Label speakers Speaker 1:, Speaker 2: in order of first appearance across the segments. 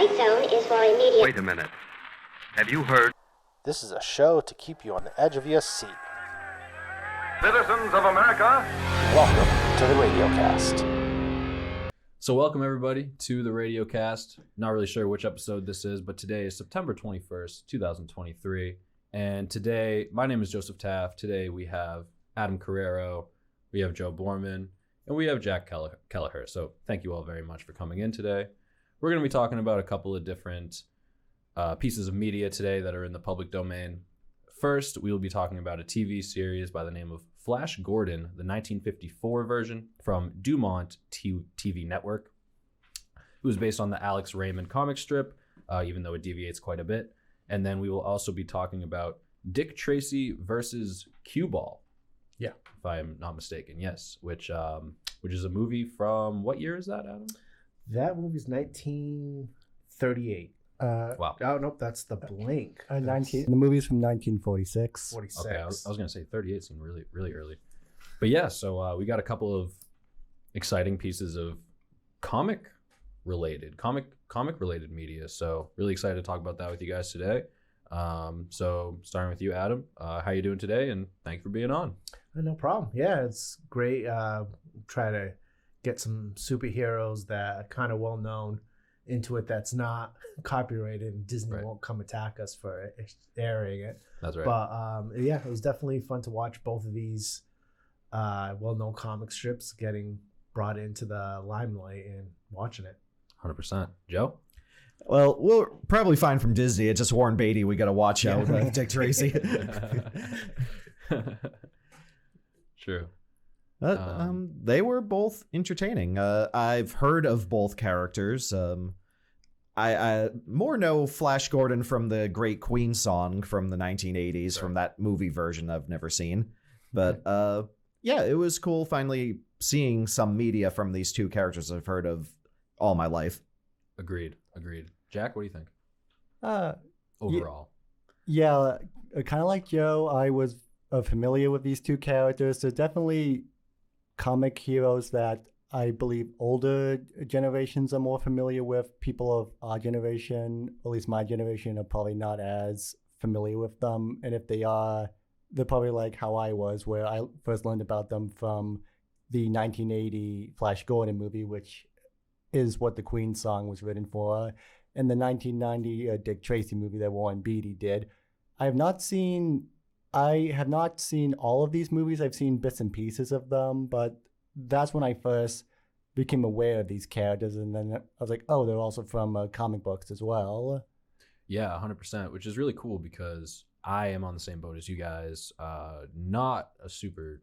Speaker 1: white zone is for immediate...
Speaker 2: Wait a minute. Have you heard?
Speaker 3: This is a show to keep you on the edge of your seat.
Speaker 2: Citizens of America,
Speaker 3: Welcome to the Radiocast.
Speaker 4: So welcome everybody to the Radiocast. Not really sure which episode this is, but today is September 21st, 2023. And today, my name is Joseph Taft. Today we have Adam Carreiro, we have Joe Boerman, and we have Jack Kelleher. So thank you all very much for coming in today. We're going to be talking about a couple of different pieces of media today that are in the public domain. First, we will be talking about a TV series by the name of Flash Gordon, the 1954 version from Dumont TV Network. It was based on the Alex Raymond comic strip, even though it deviates quite a bit. And then we will also be talking about Dick Tracy versus Cueball.
Speaker 3: Yeah,
Speaker 4: if I am not mistaken. Yes, which is a movie from what year is that, Adam?
Speaker 3: That movie's 1938.
Speaker 4: Wow.
Speaker 3: Oh, nope, that's The Blink.
Speaker 5: The movie's from 1946.
Speaker 3: 46.
Speaker 4: Okay, I was going to say 38 seemed really, really early. But yeah, so we got a couple of exciting pieces of comic-related media. So really excited to talk about that with you guys today. So starting with you, Adam, how you doing today? And thank you for being on.
Speaker 3: No problem. Yeah, it's great. Try to get some superheroes that are kind of well-known into it that's not copyrighted, and Disney won't come attack us for airing it.
Speaker 4: That's right.
Speaker 3: But yeah, it was definitely fun to watch both of these well-known comic strips getting brought into the limelight and watching it.
Speaker 4: 100%. Joe?
Speaker 6: Well, we'll probably find from Disney. It's just Warren Beatty. We got to watch out with Dick Tracy.
Speaker 4: True.
Speaker 6: They were both entertaining. I've heard of both characters. I more know Flash Gordon from the Great Queen song from the 1980s, from that movie version I've never seen. But yeah, it was cool finally seeing some media from these two characters I've heard of all my life.
Speaker 4: Agreed. Jack, what do you think? Overall.
Speaker 5: Yeah, kind of like Joe, I was familiar with these two characters. They're definitely comic heroes that I believe older generations are more familiar with. People of our generation, at least my generation, are probably not as familiar with them. And if they are, they're probably like how I was, where I first learned about them from the 1980 Flash Gordon movie, which is what the Queen song was written for, and the 1990 Dick Tracy movie that Warren Beatty did. I have not seen all of these movies. I've seen bits and pieces of them, but that's when I first became aware of these characters. And then I was like, oh, they're also from comic books as well.
Speaker 4: Yeah, 100%, which is really cool because I am on the same boat as you guys. Not a super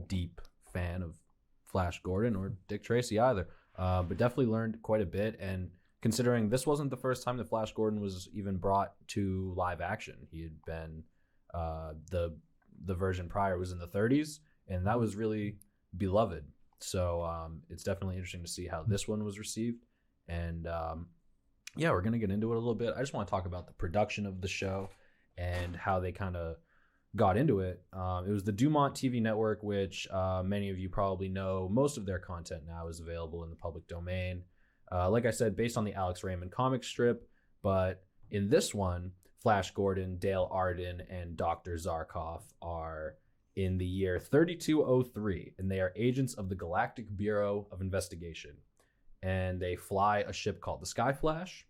Speaker 4: deep fan of Flash Gordon or Dick Tracy either, but definitely learned quite a bit. And considering this wasn't the first time that Flash Gordon was even brought to live action, he had been the version prior was in the 30s, and that was really beloved. So it's definitely interesting to see how this one was received. And yeah, we're gonna get into it a little bit. I just want to talk about the production of the show and how they kind of got into it. It was the Dumont TV Network, which many of you probably know. Most of their content now is available in the public domain. Like I said, based on the Alex Raymond comic strip, but in this one, Flash Gordon, Dale Arden, and Dr. Zarkov are in the year 3203, and they are agents of the Galactic Bureau of Investigation. And they fly a ship called the Sky Flash,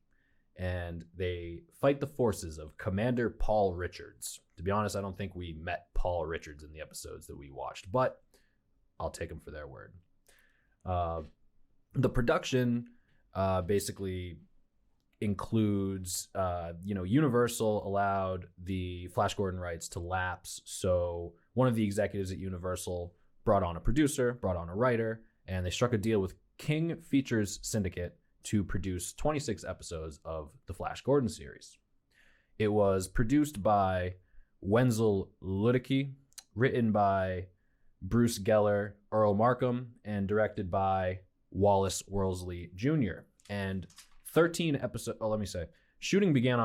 Speaker 4: and they fight the forces of Commander Paul Richards. To be honest, I don't think we met Paul Richards in the episodes that we watched, but I'll take them for their word. The production basically includes, Universal allowed the Flash Gordon rights to lapse. So one of the executives at Universal brought on a producer, brought on a writer, and they struck a deal with King Features Syndicate to produce 26 episodes of the Flash Gordon series. It was produced by Wenzel Lüdecke, written by Bruce Geller, Earl Markham, and directed by Wallace Worsley Jr. And 13 episodes, shooting began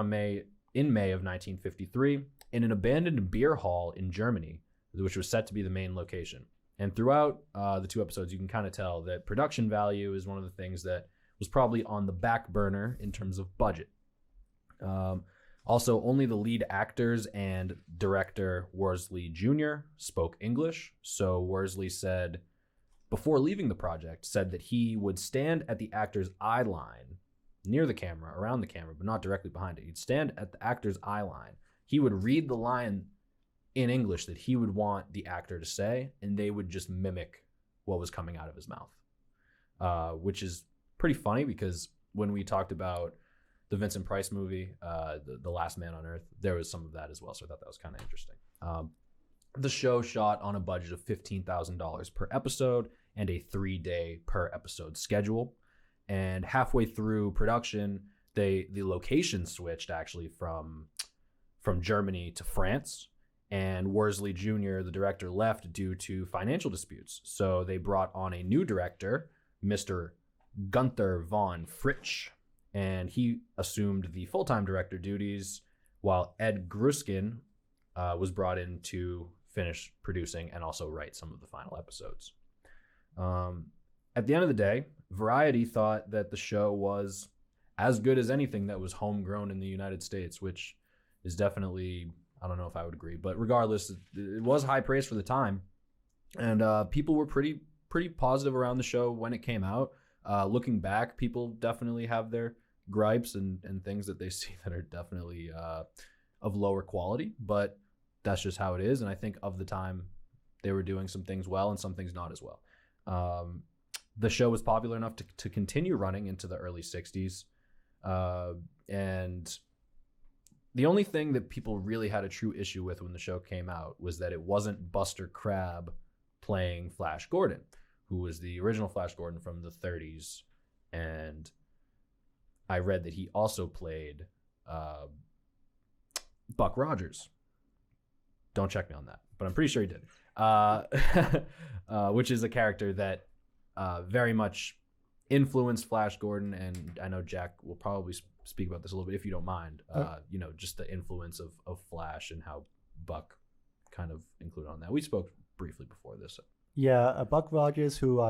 Speaker 4: in May of 1953 in an abandoned beer hall in Germany, which was set to be the main location. And throughout the two episodes, you can kind of tell that production value is one of the things that was probably on the back burner in terms of budget. Also, only the lead actors and director Worsley Jr. spoke English. So Worsley said, before leaving the project, said that he would stand at the actor's eye line, near the camera, around the camera, but not directly behind it. He'd stand at the actor's eye line. He would read the line in English that he would want the actor to say, and they would just mimic what was coming out of his mouth, which is pretty funny because when we talked about the Vincent Price movie, the Last Man on Earth, there was some of that as well. So I thought that was kind of interesting. The show shot on a budget of $15,000 per episode and a 3-day per episode schedule. And halfway through production, the location switched actually from Germany to France. And Worsley Jr., the director, left due to financial disputes. So they brought on a new director, Mr. Gunther von Fritsch, and he assumed the full-time director duties, while Ed Gruskin was brought in to finish producing and also write some of the final episodes. At the end of the day, Variety thought that the show was as good as anything that was homegrown in the United States, which is definitely, I don't know if I would agree, but regardless, it was high praise for the time. And people were pretty positive around the show when it came out. Looking back, people definitely have their gripes and things that they see that are definitely of lower quality, but that's just how it is. And I think of the time, they were doing some things well and some things not as well. The show was popular enough to continue running into the early 60s. And the only thing that people really had a true issue with when the show came out was that it wasn't Buster Crabbe playing Flash Gordon, who was the original Flash Gordon from the 30s. And I read that he also played Buck Rogers. Don't check me on that, but I'm pretty sure he did. Which is a character that very much influenced Flash Gordon, and I know Jack will probably speak about this a little bit if you don't mind. Just the influence of Flash and how Buck kind of included on that. We spoke briefly before this.
Speaker 5: Yeah, Buck Rogers, who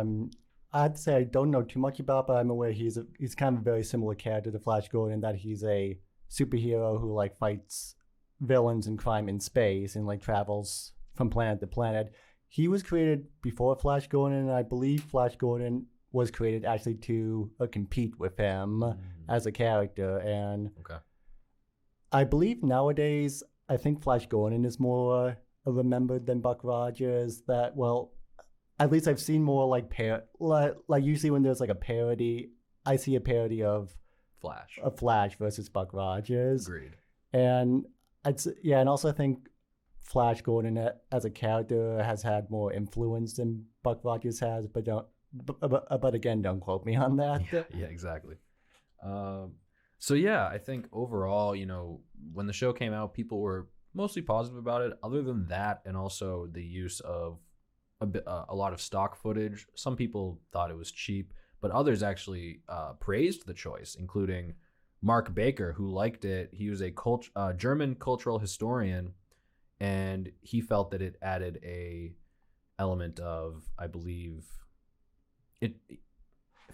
Speaker 5: I'd say I don't know too much about, but I'm aware he's kind of a very similar character to Flash Gordon, in that he's a superhero who like fights villains and crime in space and like travels from planet to planet. He was created before Flash Gordon, and I believe Flash Gordon was created actually to compete with him as a character. And
Speaker 4: Okay.
Speaker 5: I believe nowadays, I think Flash Gordon is more remembered than Buck Rogers. That, well, at least I've seen more like usually when there's like a parody, I see a parody of Flash versus Buck Rogers.
Speaker 4: Agreed.
Speaker 5: And and also I think Flash Gordon as a character has had more influence than Buck Rogers has, but again, don't quote me on that.
Speaker 4: Yeah, exactly. So yeah, I think overall, when the show came out, people were mostly positive about it. Other than that, and also the use of a lot of stock footage, some people thought it was cheap, but others actually praised the choice, including Mark Baker, who liked it. He was a German cultural historian, and he felt that it added a element of, I believe, if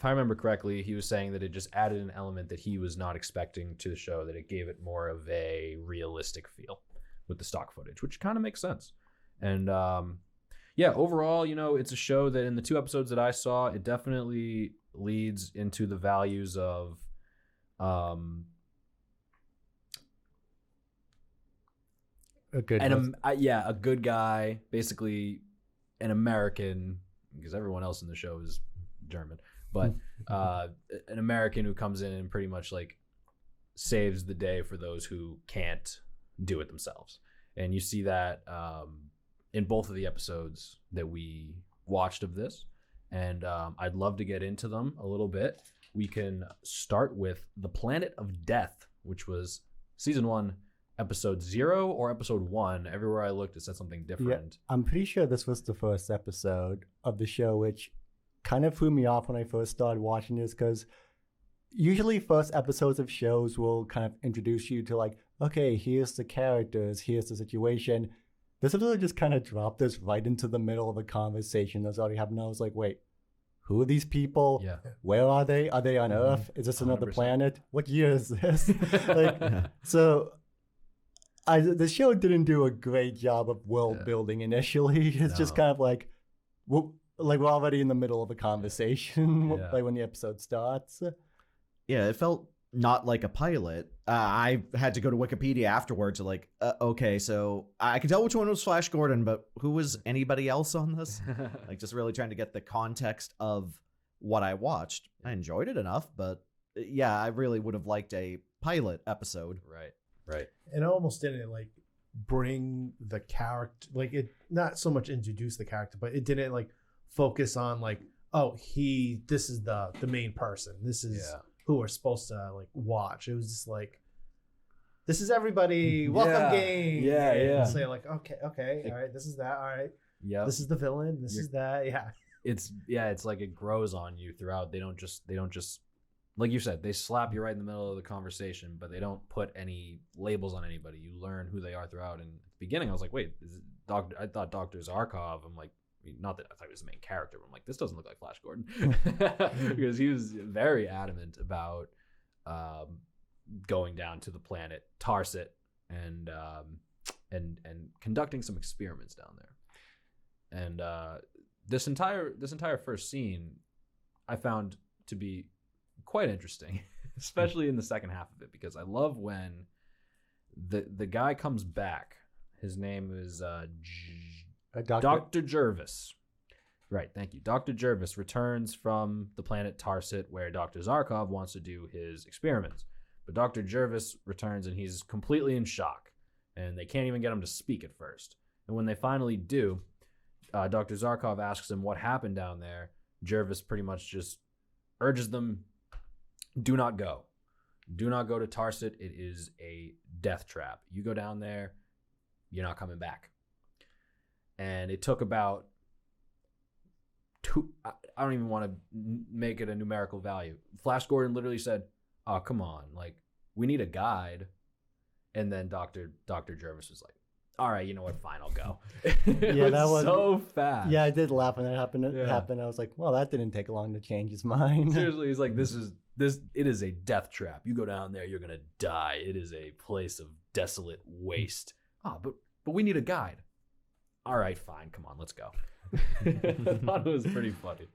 Speaker 4: I remember correctly, he was saying that it just added an element that he was not expecting to the show, that it gave it more of a realistic feel with the stock footage, which kind of makes sense. And overall, it's a show that in the 2 episodes that I saw, it definitely leads into the values of a good guy, basically an American, because everyone else in the show is German, but an American who comes in and pretty much like saves the day for those who can't do it themselves. And you see that in both of the episodes that we watched of this. And I'd love to get into them a little bit. We can start with The Planet of Death, which was season 1, episode 0 or episode 1. Everywhere I looked, it said something different.
Speaker 5: Yeah, I'm pretty sure this was the first episode of the show, which kind of threw me off when I first started watching this, because usually first episodes of shows will kind of introduce you to like, okay, here's the characters, here's the situation. This episode just kind of dropped us right into the middle of a conversation that's already happened. I was like, wait, who are these people?
Speaker 4: Yeah.
Speaker 5: Where are they? Are they on Earth? Is this another
Speaker 4: 100%.
Speaker 5: planet? What year is this? So the show didn't do a great job of world building initially. It's just kind of like we're already in the middle of a conversation like when the episode starts.
Speaker 6: Yeah, it felt not like a pilot. I had to go to Wikipedia afterwards to okay, so I could tell which one was Flash Gordon, but who was anybody else on this? Just really trying to get the context of what I watched. I enjoyed it enough, but yeah, I really would have liked a pilot episode.
Speaker 4: Right.
Speaker 3: It almost didn't bring the character, it not so much introduce the character, but it didn't focus on this is the main person. This is who we're supposed to watch. It was just this is everybody, welcome game.
Speaker 4: Yeah.
Speaker 3: Say okay, all right, this is that, all right.
Speaker 4: Yeah.
Speaker 3: This is the villain, this is that,
Speaker 4: It's it grows on you throughout. They don't just like you said, they slap you right in the middle of the conversation, but they don't put any labels on anybody. You learn who they are throughout. And at the beginning, I was like, wait, is it I thought Dr. Zarkov. I'm like, not that I thought he was the main character, but I'm like, this doesn't look like Flash Gordon. Because he was very adamant about going down to the planet Tarsit and conducting some experiments down there. And this entire first scene I found to be quite interesting, especially in the second half of it, because I love when the guy comes back. His name is Dr. Jervis. Right, thank you. Dr. Jervis returns from the planet Tarsit, where Dr. Zarkov wants to do his experiments. But Dr. Jervis returns and he's completely in shock, and they can't even get him to speak at first. And when they finally do, Dr. Zarkov asks him what happened down there. Jervis pretty much just urges them, do not go. Do not go to Tarsit. It is a death trap. You go down there, you're not coming back. And it took about I don't even want to make it a numerical value. Flash Gordon literally said, oh, come on. We need a guide. And then Dr. Jervis was like, all right, you know what? Fine, I'll go. That was so fast.
Speaker 5: Yeah, I did laugh when that happened. I was like, well, that didn't take long to change his mind.
Speaker 4: Seriously, he's like, it is a death trap. You go down there, you're going to die. It is a place of desolate waste. But we need a guide. All right, fine. Come on, let's go. I thought it was pretty funny.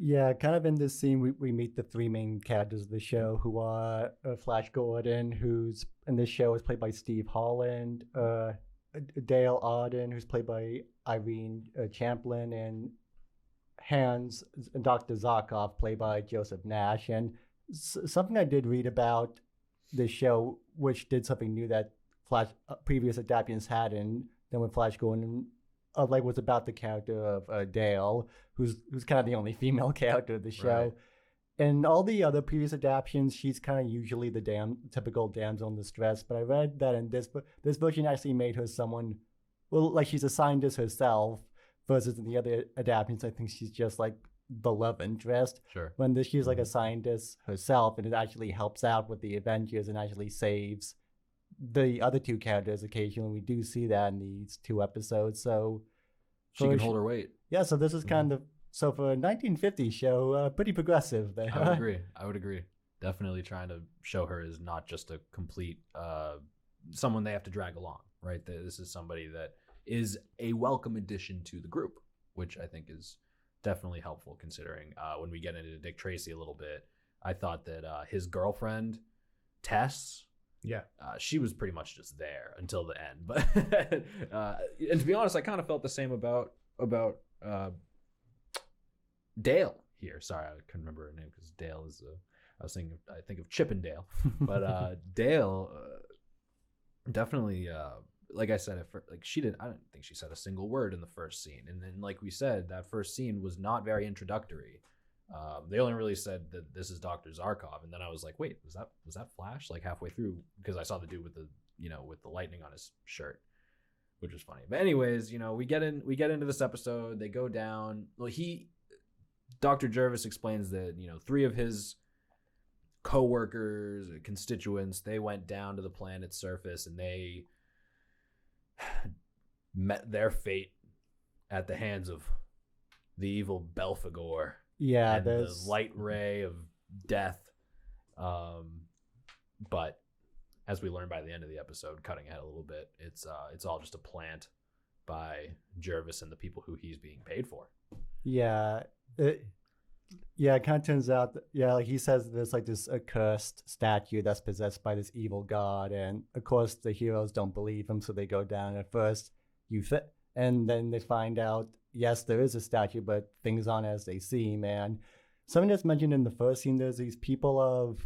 Speaker 5: Yeah, kind of in this scene, we meet the three main characters of the show, who are Flash Gordon, who's in this show is played by Steve Holland, Dale Arden, who's played by Irene Champlin, and Hans and Dr. Zarkov, played by Joseph Nash. And something I did read about this show, which did something new that previous adaptations hadn't, than with Flash Gordon, was about the character of Dale, who's kind of the only female character of the show. Right. In all the other previous adaptations, she's kind of usually the typical damsel in distress. But I read that in this version actually made her someone, she's a scientist herself, versus in the other adaptations, I think she's just the love interest.
Speaker 4: Sure.
Speaker 5: When she's a scientist herself, and it actually helps out with the Avengers and actually saves the other two characters occasionally. We do see that in these two episodes. So
Speaker 4: she can hold her weight.
Speaker 5: Yeah, so this is kind of, so for a 1950s show, pretty progressive there.
Speaker 4: I would agree. Definitely trying to show her as not just a complete someone they have to drag along, right? This is somebody that is a welcome addition to the group, which I think is definitely helpful, considering when we get into Dick Tracy a little bit, I thought that his girlfriend, Tess, she was pretty much just there until the end. But and to be honest, I kind of felt the same about Dale here. Sorry, I couldn't remember her name because Dale is I think of Chippendale, but Dale definitely like I said, she didn't. I don't think she said a single word in the first scene, and then like we said, that first scene was not very introductory. They only really said that this is Dr. Zarkov, and then I was like, wait, was that Flash? Halfway through, because I saw the dude with the lightning on his shirt, which was funny. But anyways, we get into this episode. They go down. Well, Dr. Jervis explains that three of his co-workers, constituents, they went down to the planet's surface and they met their fate at the hands of the evil Belphegor.
Speaker 5: Yeah,
Speaker 4: and
Speaker 5: there's
Speaker 4: the light ray of death. But as we learn by the end of the episode, cutting ahead a little bit, it's all just a plant by Jervis and the people who he's being paid for.
Speaker 5: Yeah. It kind of turns out that, like he says there's like this accursed statue that's possessed by this evil god, and of course the heroes don't believe him, so they go down at first. And then they find out, yes, there is a statue, but things aren't as they seem. And something that's mentioned in the first scene, there's these people of,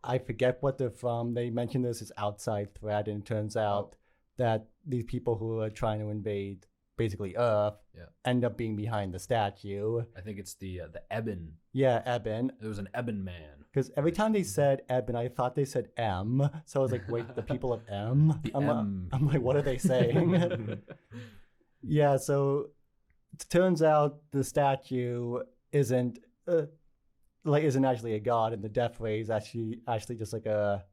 Speaker 5: I forget what they're from. They mentioned this as outside threat, and it turns out that these people who are trying to invade basically Earth end up being behind the statue.
Speaker 4: I think it's the Eben.
Speaker 5: Yeah, Eben.
Speaker 4: It was an Eben man.
Speaker 5: Because every time they said Eben, I thought they said M. So I was like, wait, the people of M? I'm like, what are they saying? Yeah, so it turns out the statue isn't actually a god, and the death ray is actually just like a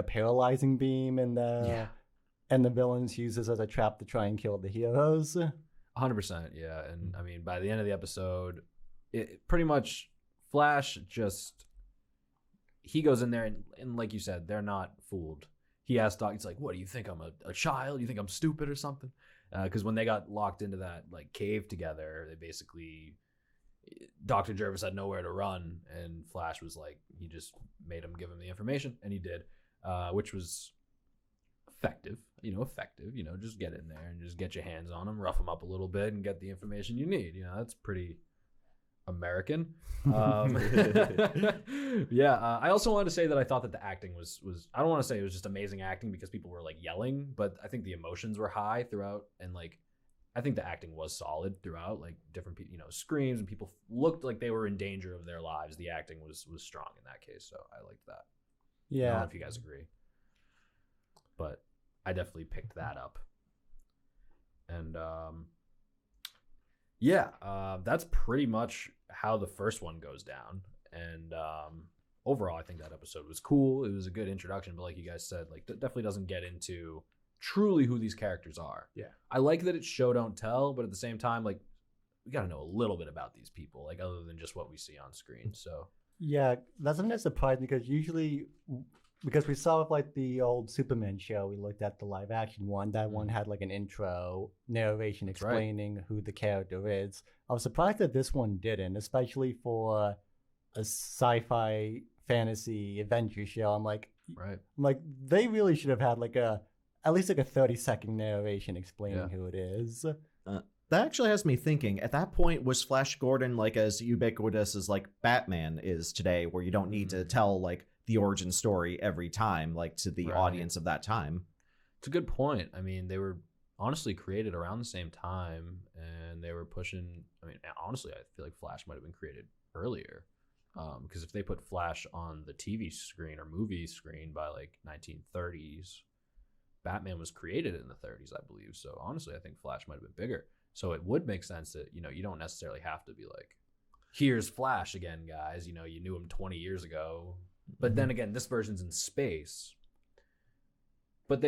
Speaker 5: paralyzing beam, and the villains use this as a trap to try and kill the heroes.
Speaker 4: 100%, yeah. And I mean, by the end of the episode, it pretty much Flash he goes in there and like you said, they're not fooled. He asks Doc, he's like, "What do you think? I'm a child? You think I'm stupid or something?" Because when they got locked into that like cave together, they basically, Dr. Jervis had nowhere to run, and Flash was like, he just made him give him the information, and he did, which was effective. Just get in there and just get your hands on him, rough him up a little bit, and get the information you need. That's pretty American. I also wanted to say that I thought that the acting was I don't want to say it was just amazing acting because people were like yelling, but I think the emotions were high throughout, and like I think the acting was solid throughout. Like different people, screams, and people looked like they were in danger of their lives. The acting was strong in that case, so I liked that. I don't know if you guys agree, but I definitely picked that up. And that's pretty much how the first one goes down. And overall, I think that episode was cool. It was a good introduction, but like you guys said, like definitely doesn't get into truly who these characters are. Yeah, I like that it's show don't tell, but at the same time, like we got to know a little bit about these people, like other than just what we see on screen. So
Speaker 5: yeah, that's something that surprised me because we saw with like the old Superman show, we looked at the live action one. That one had like an intro narration explaining who the character is. I was surprised that this one didn't, especially for a sci-fi fantasy adventure show. I'm like, they really should have had like at least like a 30-second narration explaining who it is.
Speaker 6: That actually has me thinking, at that point, was Flash Gordon like as ubiquitous as like Batman is today, where you don't need to tell like the origin story every time, like to the audience of that time?
Speaker 4: It's a good point. I mean, they were honestly created around the same time, and they were pushing. I mean, honestly, I feel like Flash might have been created earlier, because if they put Flash on the TV screen or movie screen by like 1930s, Batman was created in the 30s, I believe. So honestly, I think Flash might have been bigger. So it would make sense that you don't necessarily have to be like, here's Flash again, guys. You knew him 20 years ago. But then again, this version's in space. But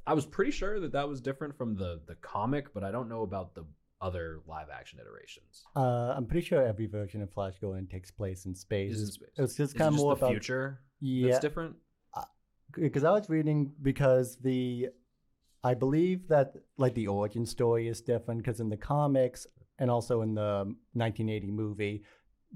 Speaker 4: I was pretty sure that was different from the comic, but I don't know about the other live action iterations.
Speaker 5: I'm pretty sure every version of Flash Gordon takes place in space. It's just kind of more
Speaker 4: about the future. That's different.
Speaker 5: Because I was reading, I believe that like the origin story is different, because in the comics and also in the 1980 movie,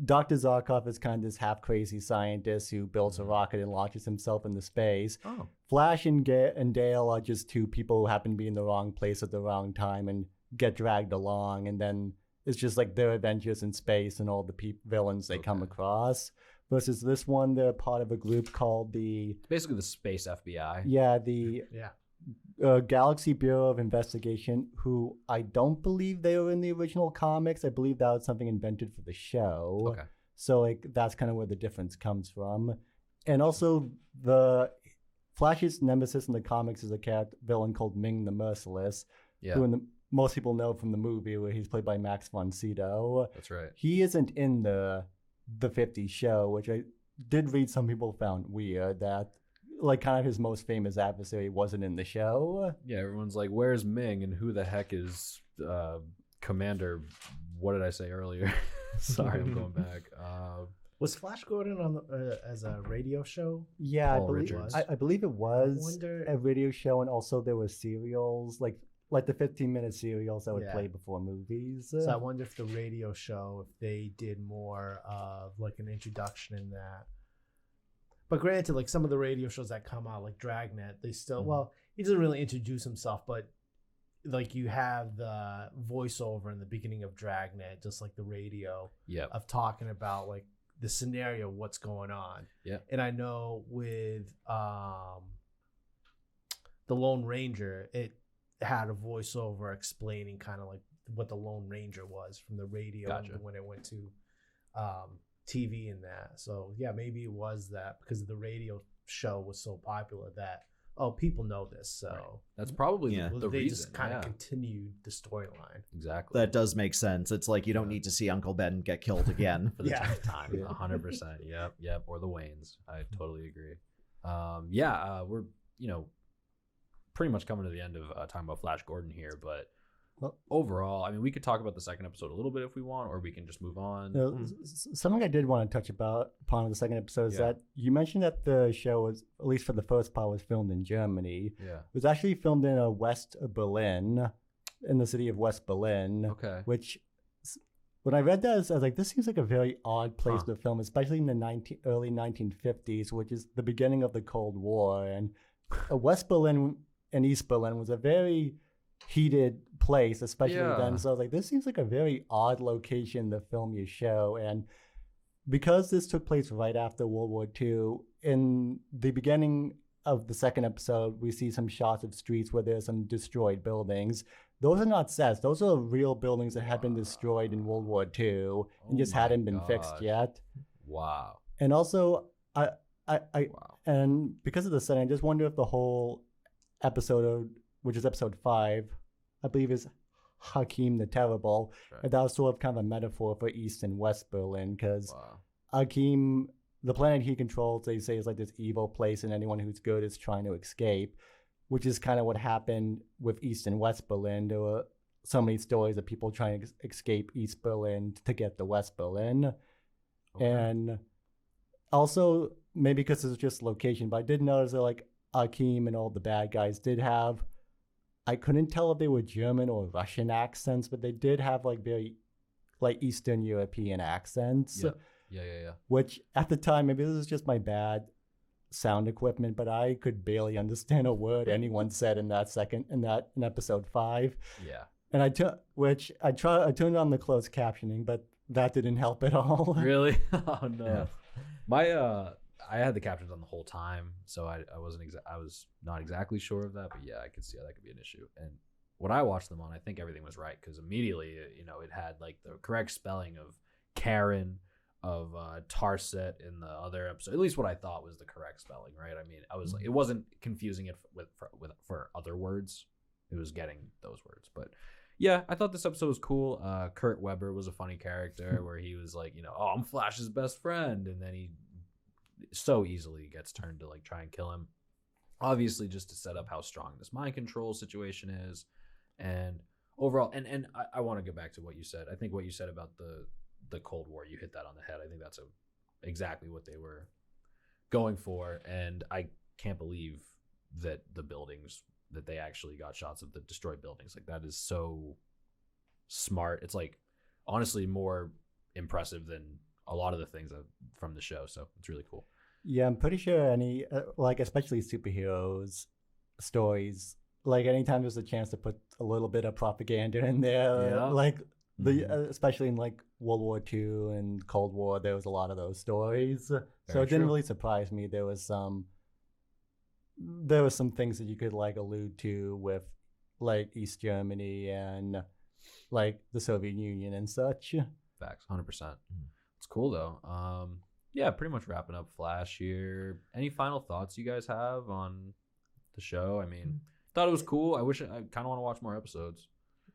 Speaker 5: Dr. Zarkov is kind of this half-crazy scientist who builds a rocket and launches himself into space. Oh. Flash and Dale are just two people who happen to be in the wrong place at the wrong time and get dragged along, and then it's just like their adventures in space and all the villains they come across. Versus this one, they're part of a group called
Speaker 4: basically the Space FBI.
Speaker 5: Yeah, Galaxy Bureau of Investigation, who I don't believe they were in the original comics. I believe that was something invented for the show. Okay. So like that's kind of where the difference comes from. And also the Flash's nemesis in the comics is a villain called Ming the Merciless, who most people know from the movie, where he's played by Max von Sydow.
Speaker 4: That's right.
Speaker 5: He isn't in the 50s show, which I did read some people found weird, that like kind of his most famous adversary wasn't in the show.
Speaker 4: Yeah, everyone's like, where's Ming and who the heck is Commander, what did I say earlier? Sorry, I'm going back.
Speaker 3: Was Flash Gordon on the, as a radio show?
Speaker 5: Yeah,
Speaker 4: Paul Richards.
Speaker 5: I believe it was
Speaker 3: wonder-
Speaker 5: a radio show, and also there were serials like the 15-minute serials that would
Speaker 3: Yeah.
Speaker 5: play before movies.
Speaker 3: So I wonder if the radio show, if they did more of like an introduction in that. But granted, like some of the radio shows that come out, like Dragnet, they still well, he doesn't really introduce himself, but like you have the voiceover in the beginning of Dragnet, just like the radio
Speaker 4: Yeah.
Speaker 3: of talking about like the scenario, what's going on.
Speaker 4: Yeah.
Speaker 3: And I know with the Lone Ranger, it had a voiceover explaining kind of like what the Lone Ranger was from the radio
Speaker 4: Gotcha.
Speaker 3: when it went to TV and that. So yeah, maybe it was that because the radio show was so popular that people know this. So
Speaker 4: Right. That's probably
Speaker 6: Yeah.
Speaker 4: the
Speaker 3: they
Speaker 4: reason.
Speaker 3: just kind of
Speaker 4: yeah.
Speaker 3: continued the storyline.
Speaker 4: Exactly.
Speaker 6: That does make sense. It's like you don't
Speaker 4: Yeah.
Speaker 6: need to see Uncle Ben get killed again.
Speaker 4: For the
Speaker 3: Yeah.
Speaker 4: 10th time. 100%. Yep. Or the Waynes. I totally agree. We're, pretty much coming to the end of talking about Flash Gordon here, but
Speaker 5: Well-
Speaker 4: overall, I mean, we could talk about the second episode a little bit if we want, or we can just move on.
Speaker 5: Something I did want to touch upon in the second episode is
Speaker 4: Yeah.
Speaker 5: that you mentioned that the show was, at least for the first part, was filmed in Germany.
Speaker 4: Yeah.
Speaker 5: It was actually filmed in West Berlin, in the city of West Berlin,
Speaker 4: Okay.
Speaker 5: which when I read that, I was like, this seems like a very odd place
Speaker 4: Huh.
Speaker 5: to film, especially in the early 1950s, which is the beginning of the Cold War. And West Berlin and East Berlin was a very heated place, especially
Speaker 4: Yeah.
Speaker 5: then. So I was like, this seems like a very odd location to film your show. And because this took place right after World War II, in the beginning of the second episode, we see some shots of streets where there's some destroyed buildings. Those are not sets. Those are real buildings that had been destroyed in World War II and
Speaker 4: Oh
Speaker 5: just
Speaker 4: my
Speaker 5: hadn't been fixed
Speaker 4: gosh.
Speaker 5: yet.
Speaker 4: Wow.
Speaker 5: And also, I
Speaker 4: Wow.
Speaker 5: and because of the setting, I just wonder if the whole episode, which is episode 5, I believe is Hakim the Terrible,
Speaker 4: Right.
Speaker 5: if that was sort of kind of a metaphor for East and West Berlin, because
Speaker 4: Wow.
Speaker 5: Hakim, the planet he controls, they say is like this evil place, and anyone who's good is trying to escape, which is kind of what happened with East and West Berlin. There were so many stories of people trying to escape East Berlin to get to West Berlin.
Speaker 4: Okay.
Speaker 5: And also, maybe because it's just location, but I did notice that like Hakim and all the bad guys did have, I couldn't tell if they were German or Russian accents, but they did have like very like Eastern European accents.
Speaker 4: Yeah.
Speaker 5: Which at the time, maybe this is just my bad sound equipment, but I could barely understand a word anyone said in episode 5.
Speaker 4: Yeah.
Speaker 5: And I turned on the closed captioning, but that didn't help at all.
Speaker 4: Really? Oh no.
Speaker 6: Yeah.
Speaker 4: My I had the captions on the whole time, so I was not exactly sure of that, but yeah, I could see how that could be an issue. And when I watched them on, I think everything was right because immediately, it had like the correct spelling of Karen, of Tarset in the other episode. At least what I thought was the correct spelling, right? I mean, I was like, it wasn't confusing it for other words. It was getting those words, but yeah, I thought this episode was cool. Kurt Weber was a funny character where he was like, I'm Flash's best friend, and then he so easily gets turned to like try and kill him. Obviously, just to set up how strong this mind control situation is, and overall, and I want to go back to what you said. I think what you said about the Cold War, you hit that on the head. I think that's exactly what they were going for, and I can't believe that the buildings that they actually got shots of the destroyed buildings. Like that is so smart. It's like honestly more impressive than a lot of the things from the show. So it's really cool.
Speaker 5: Yeah, I'm pretty sure any, like, especially superheroes stories, like, anytime there's a chance to put a little bit of propaganda in there,
Speaker 4: Yeah.
Speaker 5: like, especially in, like, World War II and Cold War, there was a lot of those stories. So it didn't
Speaker 4: true.
Speaker 5: really surprise me. There was some things that you could, like, allude to with, like, East Germany and, like, the Soviet Union and such.
Speaker 4: Facts, 100%. It's cool though. Yeah, pretty much wrapping up Flash here. Any final thoughts you guys have on the show? I mean, thought it was cool. I kind of want to watch more episodes.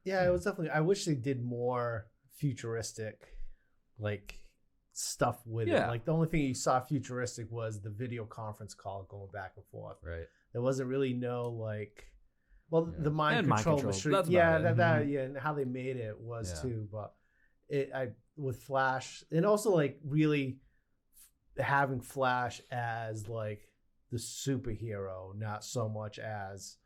Speaker 3: Yeah, it was definitely. I wish they did more futuristic, like stuff with it.
Speaker 4: Yeah.
Speaker 3: Like the only thing you saw futuristic was the video conference call going back and forth.
Speaker 4: Right.
Speaker 3: There wasn't really no like Well,
Speaker 4: Yeah.
Speaker 3: the mind
Speaker 4: And mind
Speaker 3: control
Speaker 4: control.
Speaker 3: mystery,
Speaker 4: That's
Speaker 3: yeah,
Speaker 4: about it.
Speaker 3: that yeah, and how they made it was
Speaker 4: Yeah.
Speaker 3: too. But I with Flash, and also like really having Flash as like the superhero, not so much as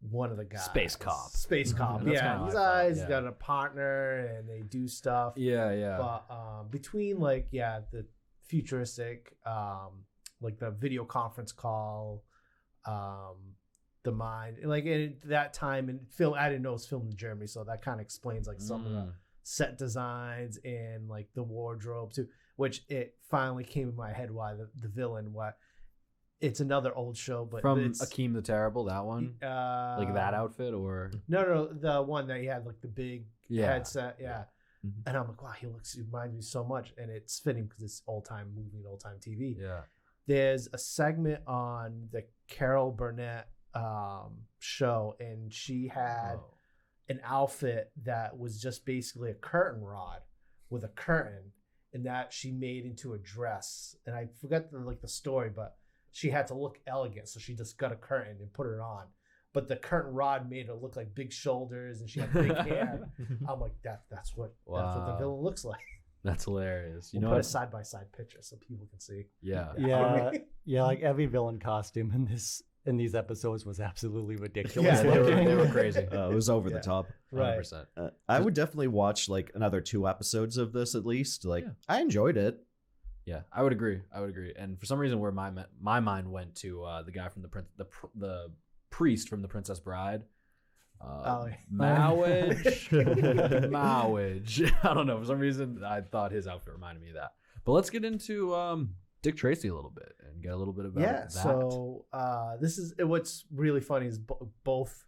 Speaker 3: one of the guys.
Speaker 4: Space cop.
Speaker 3: Space cop.
Speaker 4: That's
Speaker 3: Yeah,
Speaker 4: kinda
Speaker 3: he's,
Speaker 4: how I felt,
Speaker 3: he's
Speaker 4: yeah.
Speaker 3: got a partner and they do stuff.
Speaker 4: Yeah.
Speaker 3: But between like the futuristic, like the video conference call, the mind, like at that time in film, I didn't know it was filmed in Germany, so that kind of explains like some of the set designs and like the wardrobe too. Which it finally came in my head why the villain, what it's another old show, but
Speaker 4: From
Speaker 3: it's,
Speaker 4: Akeem the Terrible, that one, like that outfit, or
Speaker 3: No, the one that he had like the big
Speaker 4: Yeah.
Speaker 3: headset, yeah.
Speaker 6: Mhm.
Speaker 3: And I'm like, wow, he reminds me so much, and it's fitting because it's old time movie and old time TV.
Speaker 4: yeah,
Speaker 3: There's a segment on the Carol Burnett show, and she had
Speaker 4: Oh.
Speaker 3: an outfit that was just basically a curtain rod with a curtain, and that she made into a dress. And I forgot the story, but she had to look elegant, so she just got a curtain and put it on. But the curtain rod made her look like big shoulders, and she had big hair. I'm like, that's what the
Speaker 4: Wow.
Speaker 3: villain looks like.
Speaker 4: That's hilarious. You
Speaker 3: We'll
Speaker 4: know
Speaker 3: put a
Speaker 4: what?
Speaker 3: side by side picture so people can see.
Speaker 4: Yeah.
Speaker 5: Yeah, yeah, like every villain costume in these episodes was absolutely ridiculous.
Speaker 3: Yeah,
Speaker 4: they were crazy.
Speaker 6: It was over
Speaker 3: Yeah.
Speaker 6: the top.
Speaker 4: 100%.
Speaker 6: I would definitely watch like another 2 episodes of this at least. Like
Speaker 4: Yeah.
Speaker 6: I enjoyed it.
Speaker 4: Yeah, I would agree. And for some reason, where my mind went to the guy from the priest from The Princess Bride. Mowage. Mowage. I don't know. For some reason, I thought his outfit reminded me of that. But let's get into Dick Tracy a little bit and get a little bit about that.
Speaker 3: So this is what's really funny is both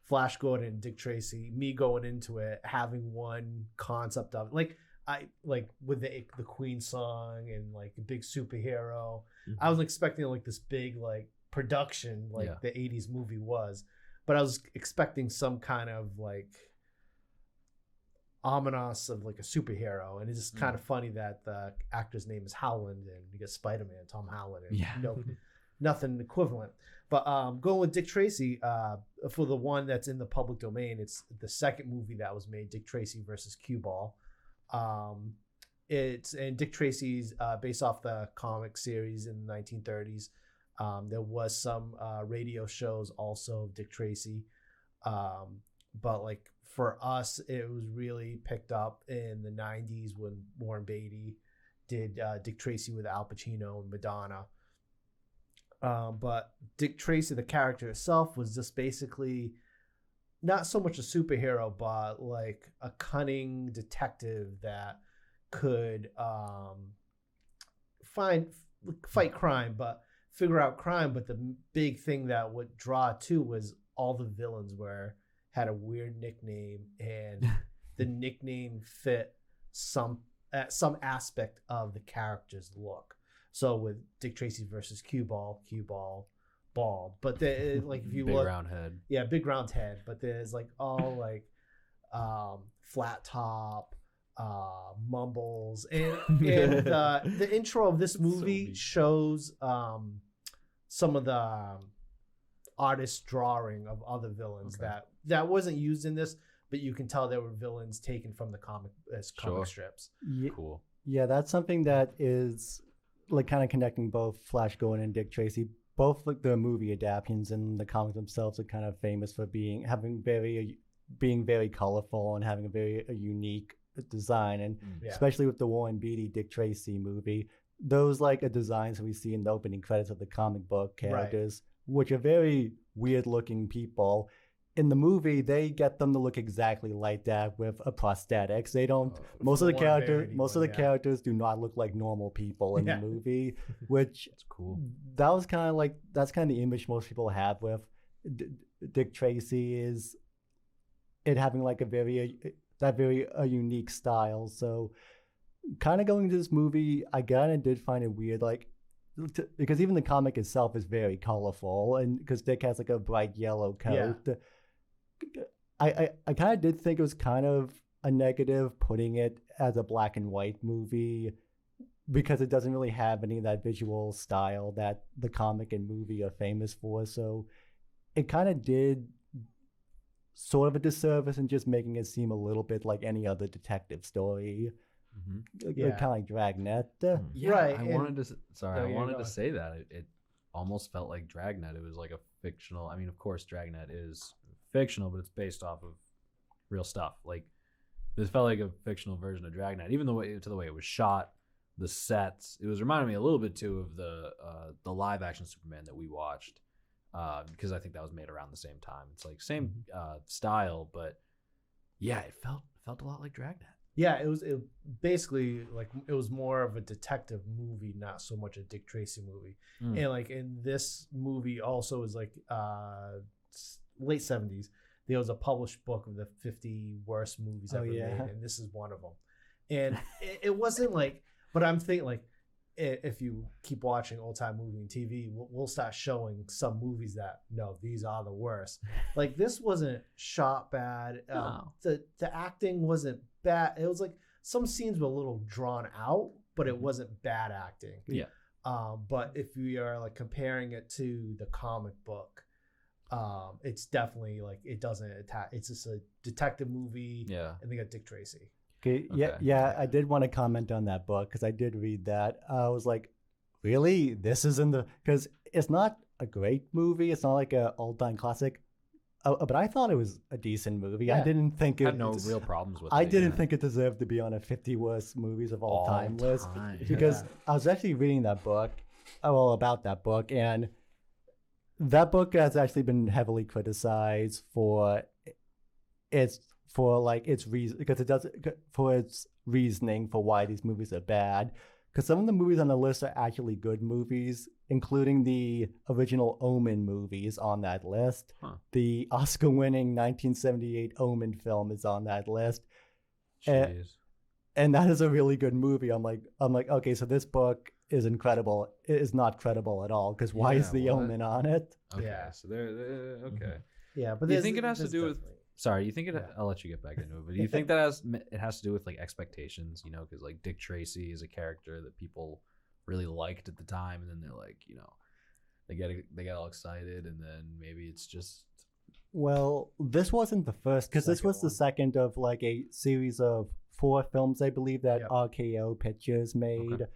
Speaker 3: Flash Gordon and Dick Tracy, me going into it having one concept of like I like with the Queen song and like a big superhero.
Speaker 6: Mhm.
Speaker 3: I was expecting like this big like production like
Speaker 4: Yeah.
Speaker 3: the 80s movie was, but I was expecting some kind of like ominous of like a superhero, and it's just kind of funny that the actor's name is Howland, and you get Spider-Man, Tom Howland, and
Speaker 4: Yeah.
Speaker 3: nothing equivalent. But going with Dick Tracy, for the one that's in the public domain, it's the second movie that was made, Dick Tracy versus Cueball. It's and Dick Tracy's based off the comic series in the 1930s. There was some radio shows also of Dick Tracy, but like for us, it was really picked up in the 90s when Warren Beatty did Dick Tracy with Al Pacino and Madonna. But Dick Tracy, the character itself, was just basically not so much a superhero, but like a cunning detective that could fight crime, but figure out crime. But the big thing that would draw too was all the villains had a weird nickname, and the nickname fit some aspect of the character's look. So with Dick Tracy versus Cueball, bald, but like if you
Speaker 4: big
Speaker 3: look,
Speaker 4: round head.
Speaker 3: yeah, big round head, but there's like all like flat top, mumbles, and the intro of this movie shows some of the artist drawing of other villains that wasn't used in this, but you can tell there were villains taken from the comic strips.
Speaker 4: Cool.
Speaker 5: Yeah, that's something that is like kind of connecting both Flash Gordon and Dick Tracy. Both like the movie adaptations and the comics themselves are kind of famous for being very colorful and having a unique design, and especially with the Warren Beatty Dick Tracy movie, those like designs we see in the opening credits of the comic book characters, which are very weird looking people. In the movie, they get them to look exactly like that with prosthetics. They don't. Most of the characters do not look like normal people in the movie, which
Speaker 4: That's cool.
Speaker 5: that's kind of the image most people have with Dick Tracy, is it having like a very unique style. So kind of going into this movie, I kind of did find it weird, like because even the comic itself is very colorful, and because Dick has like a bright yellow coat.
Speaker 3: Yeah.
Speaker 5: I kind of did think it was kind of a negative putting it as a black and white movie, because it doesn't really have any of that visual style that the comic and movie are famous for. So it kind of did sort of a disservice in just making it seem a little bit like any other detective story.
Speaker 3: Yeah.
Speaker 5: Kind of like Dragnet.
Speaker 4: Yeah,
Speaker 3: Right,
Speaker 4: I
Speaker 3: and-
Speaker 4: wanted to. Sorry,
Speaker 3: No,
Speaker 4: I
Speaker 3: you're
Speaker 4: wanted to
Speaker 3: going.
Speaker 4: say that it almost felt like Dragnet. It was like a fictional. I mean, of course, Dragnet is fictional, but it's based off of real stuff. Like this felt like a fictional version of Dragnet, even the way it was shot, the sets. It was reminding me a little bit too of the live action Superman that we watched, because I think that was made around the same time. It's like same style, but yeah, it felt a lot like Dragnet.
Speaker 3: Yeah, it basically like it was more of a detective movie, not so much a Dick Tracy movie. And like in this movie also is like late 70s. There was a published book of the 50 worst movies ever made, and this is one of them. And it wasn't like, but I'm thinking like if you keep watching old time movie and TV, we'll start showing some movies that no, these are the worst. Like this wasn't shot bad.
Speaker 4: No.
Speaker 3: The acting wasn't bad. It was like some scenes were a little drawn out, but it wasn't bad acting.
Speaker 4: Yeah.
Speaker 3: But if we are like comparing it to the comic book, it's definitely like it doesn't attack. It's just a detective movie.
Speaker 4: Yeah.
Speaker 3: And they got Dick Tracy.
Speaker 5: Okay.
Speaker 4: Okay.
Speaker 5: Yeah. I did want to comment on that book because I did read that. I was like, really? This is in the, because it's not a great movie. It's not like an all-time classic. But I thought it was a decent movie.
Speaker 3: Yeah.
Speaker 5: I didn't think
Speaker 4: Had no real problems with it.
Speaker 5: I didn't
Speaker 4: yeah.
Speaker 5: think it deserved to be on a 50 worst movies of all time list
Speaker 4: time.
Speaker 5: because I was actually reading that book, about that book, and that book has actually been heavily criticized for its reason, because it does for its reasoning for why these movies are bad. Because some of the movies on the list are actually good movies, including the original Omen movies on that list.
Speaker 4: Huh.
Speaker 5: The Oscar-winning 1978 Omen film is on that list,
Speaker 4: Jeez.
Speaker 5: and that is a really good movie. I'm like, okay, so this book is incredible. It is not credible at all because why is
Speaker 4: Yeah,
Speaker 5: the
Speaker 4: what?
Speaker 5: Omen on it?
Speaker 4: Okay,
Speaker 3: Yeah.
Speaker 4: so they're okay.
Speaker 3: Yeah, but
Speaker 4: Do you think it has to
Speaker 3: there's
Speaker 4: do with?
Speaker 3: definitely-
Speaker 4: Sorry, you think it?
Speaker 3: Yeah.
Speaker 4: I'll let you get back into it. But do you think that it has to do with like expectations? You know, because like Dick Tracy is a character that people really liked at the time, and then they're like, you know, they get all excited, and then maybe it's just
Speaker 5: Well, this wasn't the first, because this
Speaker 3: Second
Speaker 5: was the
Speaker 3: one.
Speaker 5: second of like a series of 4 films, I believe, that
Speaker 3: Yep.
Speaker 5: RKO Pictures made.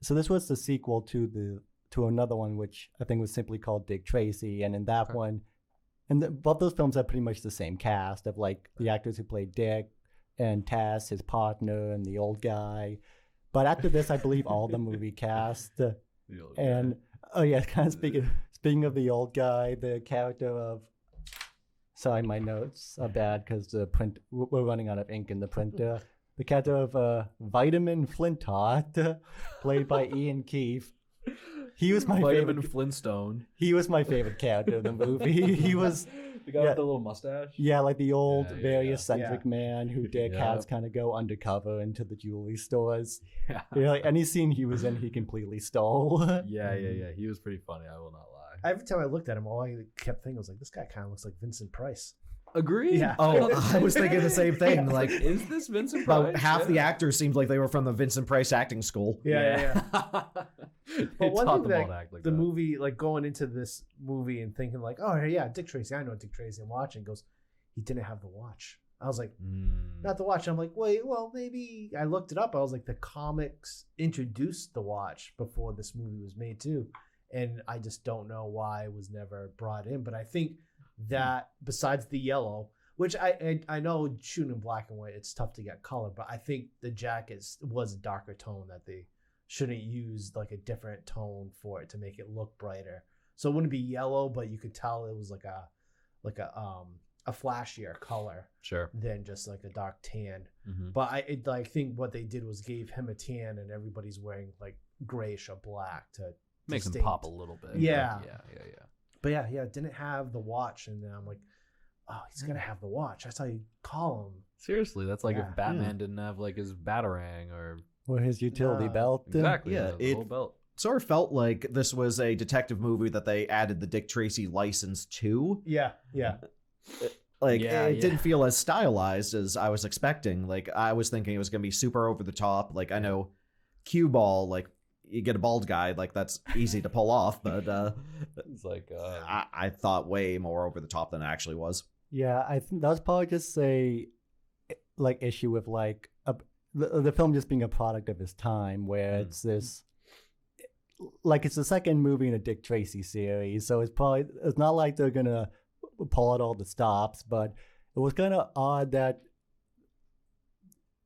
Speaker 5: So this was the sequel to another one, which I think was simply called Dick Tracy, and in that
Speaker 4: Okay.
Speaker 5: one, and both those films have pretty much the same cast of like the actors who played Dick and Tess, his partner, and the old guy. But after this, I believe all the movie cast. And oh yeah, kind of speaking of the old guy, the character of, sorry, my notes are bad because we're running out of ink in the printer. The character of Vitamin Flintheart, played by Ian Keefe. He was my
Speaker 4: Vitamin
Speaker 5: favorite.
Speaker 4: Flintstone.
Speaker 5: He was my favorite character of the movie. He was
Speaker 4: The guy
Speaker 5: Yeah.
Speaker 4: with the little mustache.
Speaker 5: yeah, like the old,
Speaker 4: Yeah, yeah,
Speaker 5: very
Speaker 4: yeah.
Speaker 5: eccentric man who Dick
Speaker 4: Yeah.
Speaker 5: has kind of go undercover into the jewelry stores.
Speaker 4: Yeah.
Speaker 5: Yeah, like any scene he was in, he completely stole.
Speaker 4: Yeah. He was pretty funny. I will not lie.
Speaker 3: Every time I looked at him, all I kept thinking was like, this guy kind of looks like Vincent Price.
Speaker 4: Agree.
Speaker 3: Yeah.
Speaker 6: Oh, I was thinking the same thing. Like,
Speaker 4: is this Vincent Price?
Speaker 6: about half the
Speaker 4: Yeah.
Speaker 6: actors seemed like they were from the Vincent Price acting school.
Speaker 3: Yeah.
Speaker 4: They
Speaker 3: But one
Speaker 4: taught
Speaker 3: thing
Speaker 4: them all
Speaker 3: that
Speaker 4: to act like
Speaker 3: the
Speaker 4: that.
Speaker 3: movie, like going into this movie and thinking like, oh yeah, Dick Tracy, I know Dick Tracy. I'm watching. Goes, he didn't have the watch. I was like, not the watch. I'm like, wait, well maybe I looked it up. I was like, the comics introduced the watch before this movie was made too, and I just don't know why it was never brought in. But I think that besides the yellow, which I know shooting in black and white, it's tough to get color, but I think the jacket was a darker tone that they shouldn't use like a different tone for it to make it look brighter. So it wouldn't be yellow, but you could tell it was like a flashier color
Speaker 4: Sure.
Speaker 3: than just like a dark tan.
Speaker 4: Mhm.
Speaker 3: But I think what they did was gave him a tan, and everybody's wearing like grayish or black to
Speaker 4: Makes him
Speaker 3: distinct.
Speaker 4: pop a little bit.
Speaker 3: Yeah.
Speaker 4: Yeah.
Speaker 3: But yeah, it didn't have the watch, and then I'm like, oh, he's gonna have the watch. That's how you call him.
Speaker 4: Seriously, that's like
Speaker 3: Yeah.
Speaker 4: if Batman didn't have like his Batarang or
Speaker 5: Or his utility
Speaker 3: No.
Speaker 5: belt.
Speaker 4: exactly
Speaker 6: Yeah,
Speaker 4: the
Speaker 6: it-
Speaker 4: whole belt.
Speaker 6: Sort of felt like this was a detective movie that they added the Dick Tracy license to.
Speaker 3: Yeah.
Speaker 6: Like,
Speaker 4: Yeah,
Speaker 6: it
Speaker 4: yeah.
Speaker 6: didn't feel as stylized as I was expecting. Like, I was thinking it was going to be super over the top. Like, I know Cueball, like, you get a bald guy, like, that's easy to pull off. But
Speaker 4: It's like
Speaker 6: I thought way more over the top than it actually was.
Speaker 5: Yeah, I think that's probably just a like issue with like the film just being a product of his time, where it's this like it's the second movie in a Dick Tracy series, so it's not like they're gonna pull out all the stops, but it was kind of odd that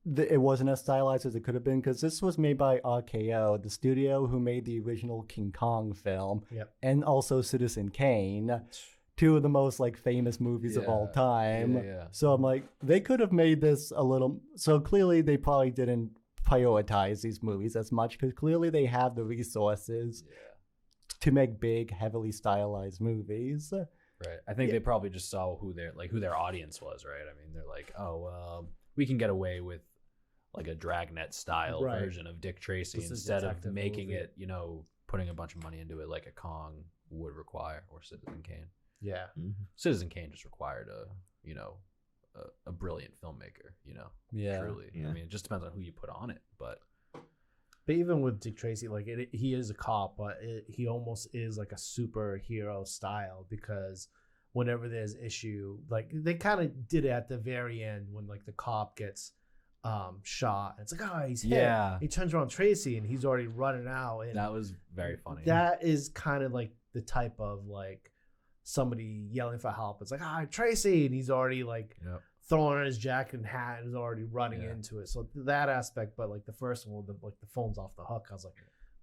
Speaker 5: it wasn't as stylized as it could have been, because this was made by RKO, the studio who made the original King Kong film, and also Citizen Kane, two of the most like famous movies of all time. So I'm like, they could have made this a little. So clearly they probably didn't prioritize these movies as much, because clearly they have the resources to make big, heavily stylized movies.
Speaker 4: Right. I think they probably just saw who their audience was, right? I mean, they're like, oh, we can get away with like a Dragnet style version of Dick Tracy instead of making it, putting a bunch of money into it like a Kong would require, or Citizen Kane.
Speaker 3: Yeah.
Speaker 4: Citizen Kane just required a brilliant filmmaker, truly. I mean, it just depends on who you put on it, but
Speaker 3: even with Dick Tracy, like he is a cop, but he almost is like a superhero style, because whenever there's issue, like they kind of did it at the very end when like the cop gets shot. It's like, oh, he's hit. Yeah. He turns around Tracy and he's already running out. And
Speaker 4: that was very funny.
Speaker 3: That is kind of like the type of like somebody yelling for help. It's like, Tracy, and he's already like throwing on his jacket and hat and is already running into it. So that aspect, but like the first one, the phone's off the hook. I was like,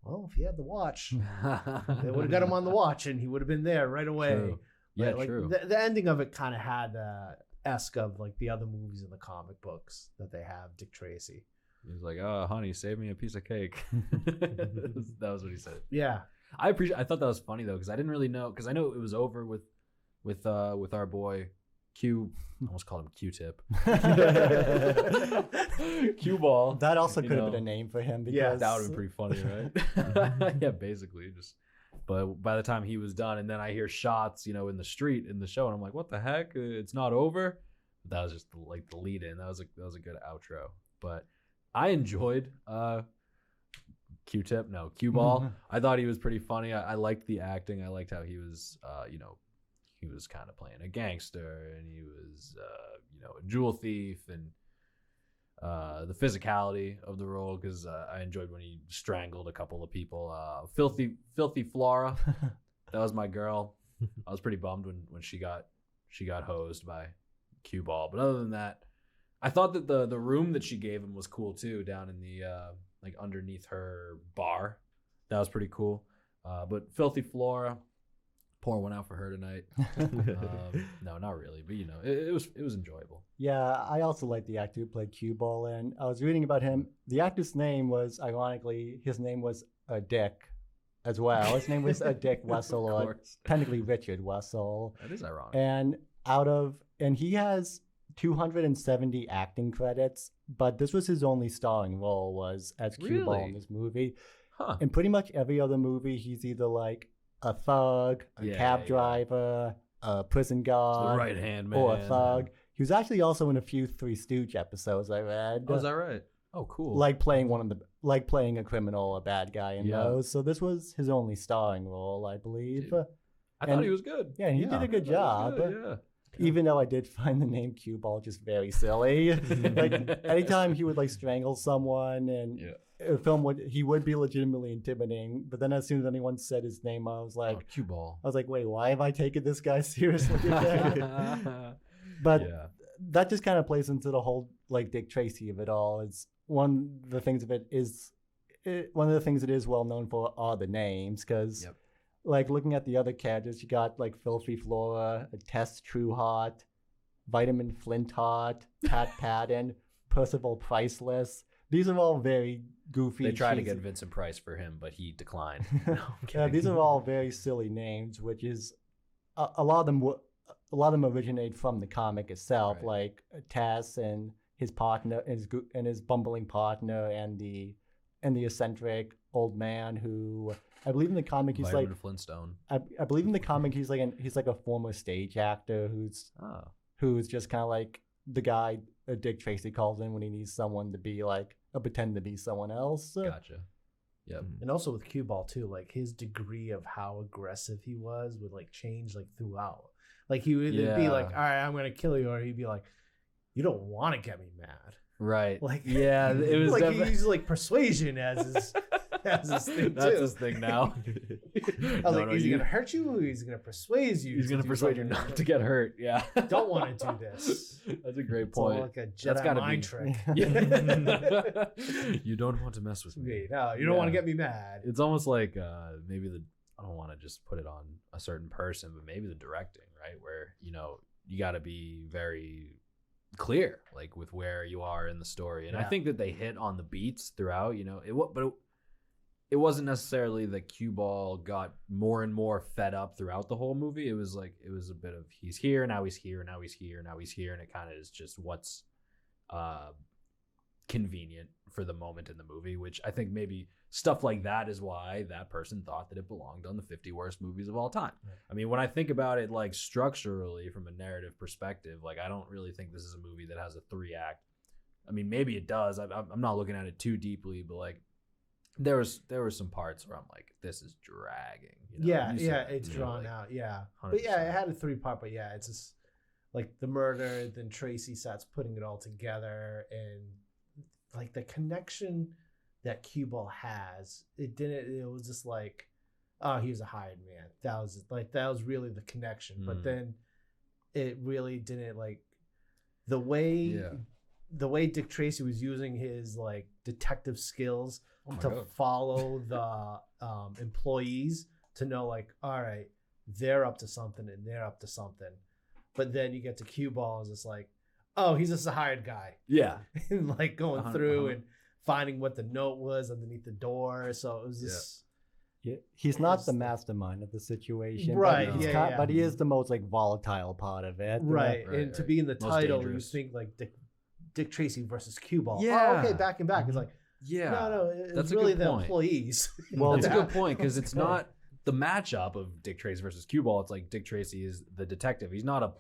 Speaker 3: well, if he had the watch, they would have got him on the watch and he would have been there right away.
Speaker 4: True. Yeah,
Speaker 3: like,
Speaker 4: true.
Speaker 3: The ending of it kind of had esque of like the other movies in the comic books that they have Dick Tracy.
Speaker 4: He was like, "Oh, honey, save me a piece of cake." That was what he said.
Speaker 3: Yeah,
Speaker 4: I thought that was funny though, because I didn't really know, because I know it was over with our boy Q. I almost called him Q-tip. Cueball.
Speaker 5: That also could have been a name for him, because
Speaker 4: that would have been pretty funny, right? Yeah, basically just. But by the time he was done, and then I hear shots, in the street in the show, and I'm like, "What the heck? It's not over." But that was just like the lead in. That was a good outro. But I enjoyed Cueball. I thought he was pretty funny. I liked the acting. I liked how he was, he was kind of playing a gangster, and he was, a jewel thief, and the physicality of the role, because I enjoyed when he strangled a couple of people. Filthy Flora, that was my girl. I was pretty bummed when she got hosed by Cueball. But other than that, I thought that the room that she gave him was cool too, down in the like underneath her bar. That was pretty cool. But Filthy Flora, pour one out for her tonight. No, not really, but it was enjoyable.
Speaker 5: Yeah, I also like the actor who played Cueball, and I was reading about him. The actor's name was, ironically, Dick as well. His name was Dick Wessel, or technically Richard Wessel.
Speaker 4: That is ironic.
Speaker 5: And he has 270 acting credits, but this was his only starring role, was as Cueball in this movie. Huh. In pretty much every other movie, he's either like a thug, a cab driver, a prison guard,
Speaker 4: the right hand man,
Speaker 5: or a thug. He was actually also in a few Three Stooge episodes I read.
Speaker 4: Oh, is that right? Oh, cool.
Speaker 5: Like playing a criminal, a bad guy in those. So this was his only starring role, I believe.
Speaker 4: Dude, I thought he was good.
Speaker 5: Yeah, he did a good job. Even though I did find the name Cueball just very silly. Like anytime he would like strangle someone, and a film he would be legitimately intimidating. But then as soon as anyone said his name, I was like,
Speaker 4: Cueball.
Speaker 5: I was like, wait, why have I taken this guy seriously? But that just kind of plays into the whole like Dick Tracy of it all. It's one of the things that it is well known for are the names, because like looking at the other characters, you got like Filthy Flora, Tess Trueheart, Vitamin Flintheart, Pat Patton, Percival Priceless. These are all very goofy.
Speaker 4: They tried to get Vincent Price for him, but he declined.
Speaker 5: These are all very silly names, which is a lot of them originate from the comic itself, like Tess and his partner, and his bumbling partner, and the eccentric old man who, I believe in the comic he's
Speaker 4: Vitamin Flintstone.
Speaker 5: I believe in the comic he's like a former stage actor who's just kind of like the guy Dick Tracy calls in when he needs someone to be like pretend to be someone else.
Speaker 4: Gotcha. Yep.
Speaker 3: And also with Cueball too, like his degree of how aggressive he was would like change like throughout. Like he would be like, all right, I'm gonna kill you, or he'd be like, you don't want to get me mad.
Speaker 4: Right.
Speaker 3: Like
Speaker 4: yeah, it was
Speaker 3: like he uses like persuasion as his thing
Speaker 4: That's
Speaker 3: too.
Speaker 4: his thing now.
Speaker 3: I was like, is he gonna hurt you? Or he's gonna persuade you.
Speaker 4: He's gonna persuade you not to get hurt. Yeah.
Speaker 3: Don't want to do this.
Speaker 4: That's a great
Speaker 3: It's all
Speaker 4: point.
Speaker 3: like a
Speaker 4: That's
Speaker 3: Jedi
Speaker 4: gotta
Speaker 3: mind
Speaker 4: be-
Speaker 3: trick.
Speaker 4: You don't want to mess with me.
Speaker 3: No, you don't want to
Speaker 4: Yeah.
Speaker 3: get me mad.
Speaker 4: It's almost like maybe I don't want to just put it on a certain person, but maybe the directing, right? Where, you got to be very clear, like with where you are in the story. And I think that they hit on the beats throughout, but it wasn't necessarily that Cueball got more and more fed up throughout the whole movie. It was a bit of he's here, now he's here, now he's here, now he's here. And it kind of is just what's convenient for the moment in the movie, which I think maybe stuff like that is why that person thought that it belonged on the 50 worst movies of all time.
Speaker 3: Right.
Speaker 4: I mean, when I think about it, like structurally from a narrative perspective, like I don't really think this is a movie that has a 3-act. I mean, maybe it does. I'm not looking at it too deeply, but like there were some parts where I'm like, this is dragging.
Speaker 3: Yeah,
Speaker 4: You said,
Speaker 3: it's drawn
Speaker 4: like,
Speaker 3: out. Yeah,
Speaker 4: 100%.
Speaker 3: but yeah, it had a 3-part. But yeah, it's just like the murder. Then Tracy starts putting it all together, and like the connection that Cueball has, it was just like, oh, he was a hired man. That was really the connection. But then it really didn't, like the way Dick Tracy was using his like detective skills to follow the employees to know, like, all right, they're up to something and they're up to something. But then you get to Cueball and it's just like, oh, he's just a hired guy.
Speaker 4: Yeah.
Speaker 3: And like going through and finding what the note was underneath the door. So it was just
Speaker 5: he's not the mastermind of the situation,
Speaker 3: right?
Speaker 5: But he is the most like volatile part of it,
Speaker 3: right? And to be in the
Speaker 4: Most
Speaker 3: title,
Speaker 4: dangerous.
Speaker 3: you think like Dick Tracy versus Cueball.
Speaker 4: Yeah.
Speaker 3: Oh, okay, back and back. It's like,
Speaker 4: Yeah.
Speaker 3: no,
Speaker 4: That's
Speaker 3: it's
Speaker 4: a
Speaker 3: really
Speaker 4: good
Speaker 3: the
Speaker 4: point.
Speaker 3: employees.
Speaker 5: Well,
Speaker 4: That's a good point, because it's not the matchup of Dick Tracy versus Cueball. It's like Dick Tracy is the detective. He's not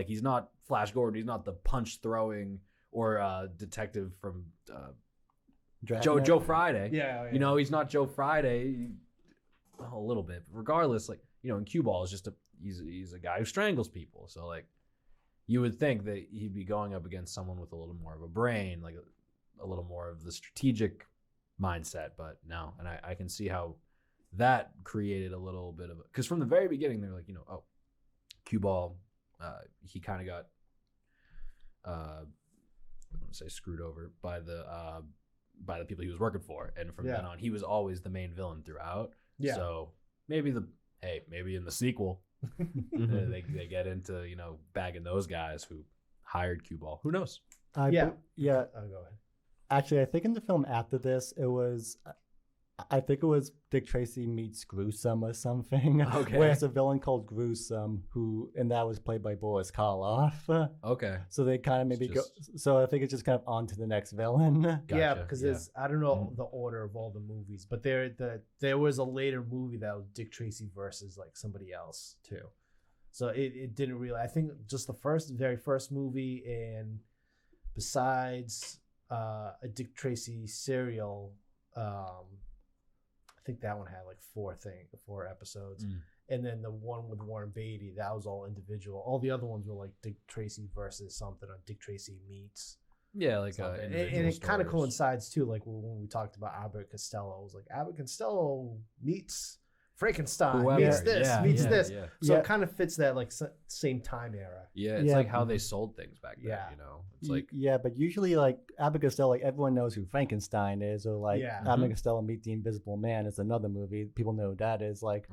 Speaker 4: he's not Flash Gordon. He's not the punch throwing or detective from Joe Friday.
Speaker 3: Yeah.
Speaker 4: He's not Joe Friday. A little bit, but regardless, like and Cueball is just he's a guy who strangles people. So like, you would think that he'd be going up against someone with a little more of a brain, like a little more of the strategic mindset. But no, and I can see how that created a little bit of because from the very beginning they're like, Cueball, he kind of got I wouldn't say screwed over by the people he was working for, and from then on he was always the main villain throughout.
Speaker 3: Yeah.
Speaker 4: So maybe in the sequel they get into bagging those guys who hired Cueball. Who knows?
Speaker 3: Oh, go ahead.
Speaker 5: Actually, I think in the film after this, I think it was Dick Tracy meets Gruesome or something.
Speaker 4: Okay.
Speaker 5: Where it's a villain called Gruesome, and that was played by Boris Karloff.
Speaker 4: Okay.
Speaker 5: So they kind of maybe go. So I think it's just kind of on to the next villain.
Speaker 4: Gotcha.
Speaker 3: Yeah, because there's I don't know the order of all the movies, but there was a later movie that was Dick Tracy versus like somebody else too. So it didn't really. I think just the very first movie, and besides a Dick Tracy serial, I think that one had like 4 episodes. And then the one with Warren Beatty, that was all individual. All the other ones were like Dick Tracy versus something, or Dick Tracy meets.
Speaker 4: Yeah, like
Speaker 3: and it kind of coincides too, like when we talked about Abbott Costello. It was like Abbott Costello meets Frankenstein, meets this.
Speaker 4: Yeah.
Speaker 3: So it kind of fits that like same time era.
Speaker 4: Yeah, it's like how they sold things back then.
Speaker 3: Yeah.
Speaker 4: It's like
Speaker 5: but usually like Abbott Costello, like everyone knows who Frankenstein is, or like Abbott Costello Meet the Invisible Man is another movie. People know who that is. Like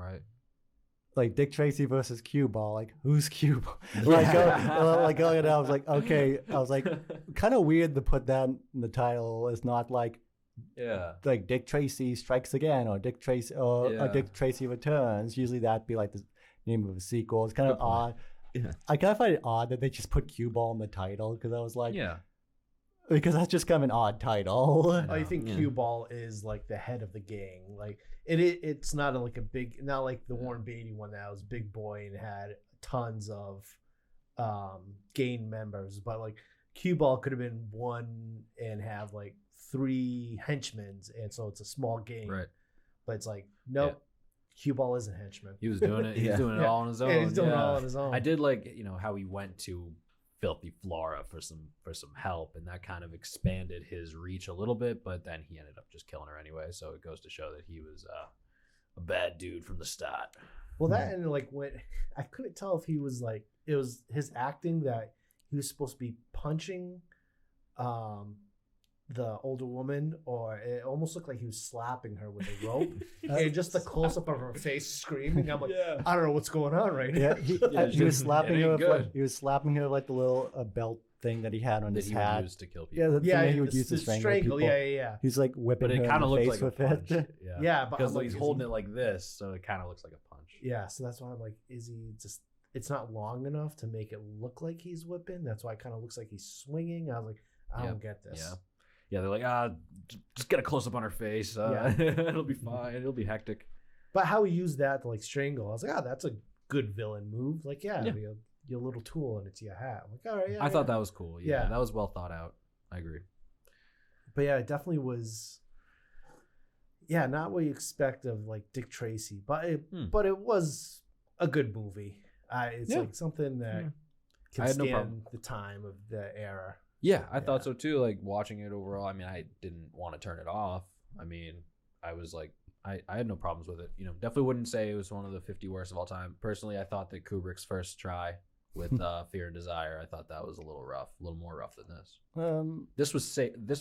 Speaker 5: like Dick Tracy versus Cueball. Like who's Cueball? Like going it, I was like, okay. I was like, kind of weird to put that in the title. It's not like like Dick Tracy Strikes Again or Dick Tracy or Dick Tracy Returns. Usually that'd be like the name of a sequel. It's kind of odd.
Speaker 6: Yeah.
Speaker 5: I kind of find it odd that they just put Cueball in the title, because I was like, because that's just kind of an odd title.
Speaker 3: Oh, you think Cueball is like the head of the gang? Like it's not like not like the Warren Beatty one that was big boy and had tons of gang members, but like Cueball could have been one and have like 3 henchmen, and so it's a small gang.
Speaker 4: Right.
Speaker 3: But it's like nope. Cueball is a henchman.
Speaker 4: He was doing it. He's
Speaker 6: Yeah.
Speaker 4: doing it all on his own.
Speaker 3: Yeah, he's doing it all on his own.
Speaker 4: I did like how he went to Filthy Flora for some help, and that kind of expanded his reach a little bit. But then he ended up just killing her anyway. So it goes to show that he was a bad dude from the start.
Speaker 3: Well, that and like when I couldn't tell if he was like it was his acting that he was supposed to be punching the older woman, or it almost looked like he was slapping her with a rope. And just the close up of her face screaming. I'm like, I don't know what's going on right now.
Speaker 5: Yeah, he was slapping
Speaker 4: it
Speaker 5: her.
Speaker 4: ain't
Speaker 5: With,
Speaker 4: good.
Speaker 5: like, he was slapping her like the little belt thing that he had on
Speaker 4: That
Speaker 5: his
Speaker 4: he
Speaker 5: hat.
Speaker 4: would use to kill people.
Speaker 5: Yeah, the thing
Speaker 3: Yeah,
Speaker 5: that he would use to strangle people.
Speaker 3: Yeah.
Speaker 5: He's like whipping
Speaker 4: But it
Speaker 5: her
Speaker 4: kind
Speaker 5: in
Speaker 4: of
Speaker 5: the
Speaker 4: looks
Speaker 5: face
Speaker 4: like a
Speaker 5: with
Speaker 4: punch.
Speaker 5: it.
Speaker 3: Yeah, but
Speaker 4: because
Speaker 3: I'm like,
Speaker 4: he's
Speaker 3: is
Speaker 4: holding
Speaker 3: he-
Speaker 4: it like this, so it kind of looks like a punch.
Speaker 3: Yeah, so that's why I'm like, is he just? It's not long enough to make it look like he's whipping. That's why it kind of looks like he's swinging. I was like, I don't get this.
Speaker 4: Yeah, they're like, just get a close up on her face. It'll be fine. It'll be hectic.
Speaker 3: But how he used that to like strangle, I was like, that's a good villain move. Like, your little tool and it's your hat. I'm like, all right,
Speaker 4: I thought that was cool.
Speaker 3: Yeah.
Speaker 4: That was well thought out. I agree.
Speaker 3: But yeah, it definitely was. Yeah, not what you expect of like Dick Tracy, but it was a good movie. It's like something that can
Speaker 4: I had no
Speaker 3: stand
Speaker 4: problem.
Speaker 3: the time of the era.
Speaker 4: Yeah, I thought so too. Like watching it overall, I mean, I didn't want to turn it off. I mean, I was like, I had no problems with it. Definitely wouldn't say it was one of the 50 worst of all time. Personally, I thought that Kubrick's first try with Fear and Desire, I thought that was a little rough, a little more rough than this. This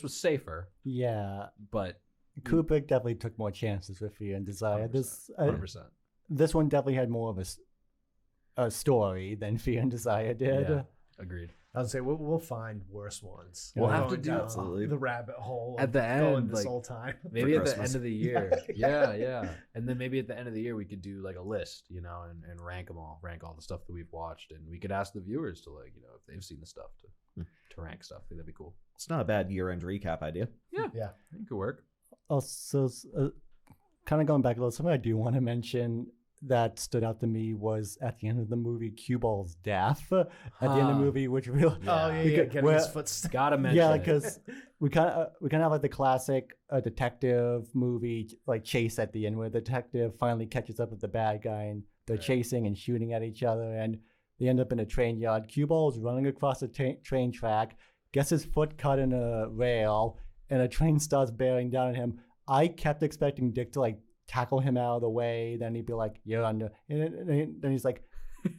Speaker 4: was safer,
Speaker 5: Yeah,
Speaker 4: but
Speaker 5: Kubrick definitely took more chances with Fear and Desire.
Speaker 4: 100%.
Speaker 5: This one definitely had more of a story than Fear and Desire did.
Speaker 4: Yeah, agreed.
Speaker 3: I would say we'll find worse ones.
Speaker 4: We'll have to
Speaker 3: Going
Speaker 4: do-
Speaker 3: down
Speaker 6: Absolutely.
Speaker 3: the rabbit hole
Speaker 4: At the
Speaker 3: going
Speaker 4: end,
Speaker 3: this
Speaker 4: like,
Speaker 3: whole time.
Speaker 4: Maybe at the
Speaker 6: Christmas.
Speaker 4: end of the year. Yeah. And then maybe at the end of the year we could do like a list, and rank them all, rank all the stuff that we've watched, and we could ask the viewers to like, if they've seen the stuff to rank stuff. I think that'd be cool.
Speaker 6: It's not a bad year-end recap idea.
Speaker 3: Yeah.
Speaker 4: I think it could work.
Speaker 5: Also, kind of going back a little, something I do want to mention that stood out to me was at the end of the movie, Cueball's death. At the end of the movie, which really,
Speaker 3: Getting
Speaker 5: where-
Speaker 3: his footsteps.
Speaker 4: Gotta mention
Speaker 5: yeah,
Speaker 4: it.
Speaker 5: because we kind of have like the classic detective movie like chase at the end, where the detective finally catches up with the bad guy and they're chasing and shooting at each other, and they end up in a train yard. Cueball is running across the train track, gets his foot cut in a rail, and a train starts bearing down on him. I kept expecting Dick to like tackle him out of the way, then he'd be like, "You're under," and then he's like,